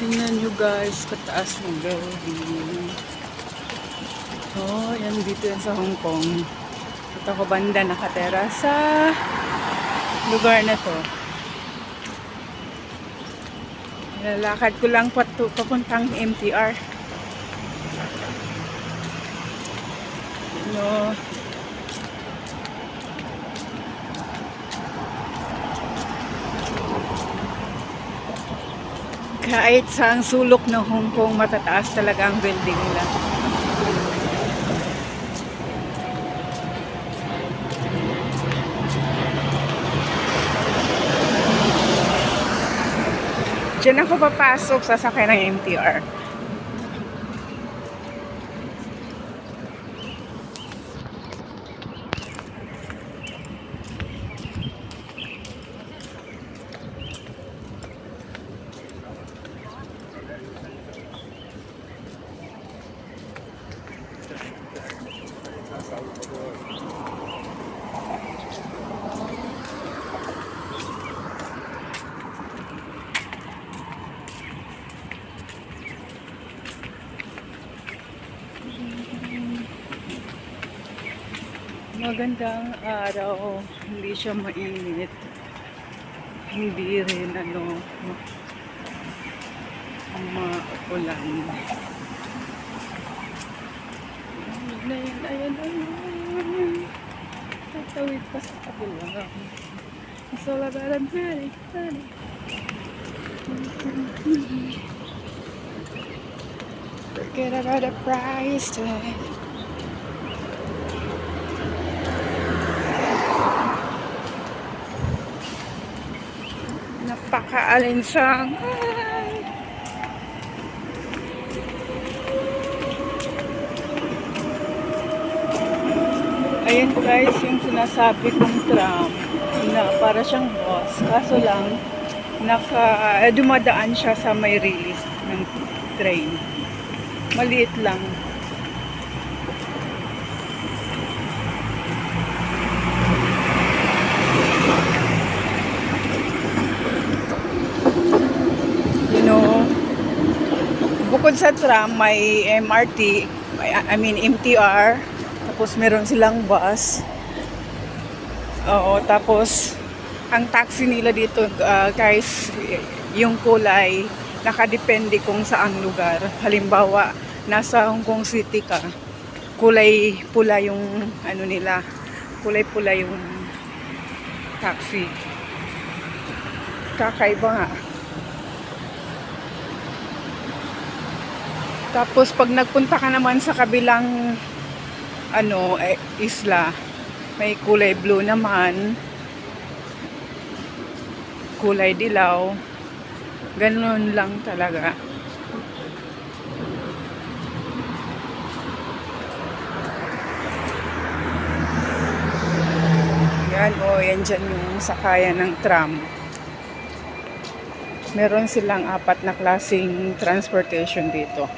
Tingnan nyo guys, kataas ng building. Oh, yan dito yan sa Hong Kong. Ito ako banda nakatera sa lugar na to. Nilalakad ko lang papuntang MTR. No. Kahit sa ang sulok ng Hong Kong, matataas talaga ang building nila. Diyan ako papasok, sasakay ng MTR. Magandang araw, hindi siya mainit, hindi rin maulan. Ayan. Tatawid pa sa kabila. It's all about a money. Forget about the price tag. Napaka-alinsang. Ayan guys, yung sinasabi kong tram na para siyang bus. Kaso lang, dumadaan siya sa may release ng train. Maliit lang. Bukod sa tram, may MRT, MTR, tapos meron silang bus. Oo, tapos ang taxi nila dito, guys, yung kulay, nakadepende kung saan lugar. Halimbawa, nasa Hong Kong City ka, kulay pula yung nila, kulay pula yung taxi. Kakaiba nga. Tapos pag nagpunta ka naman sa kabilang isla, may kulay blue naman, kulay dilaw. Ganun lang talaga. Yan yan dyan yung sakayan ng tram. Meron silang 4 na klaseng transportation dito.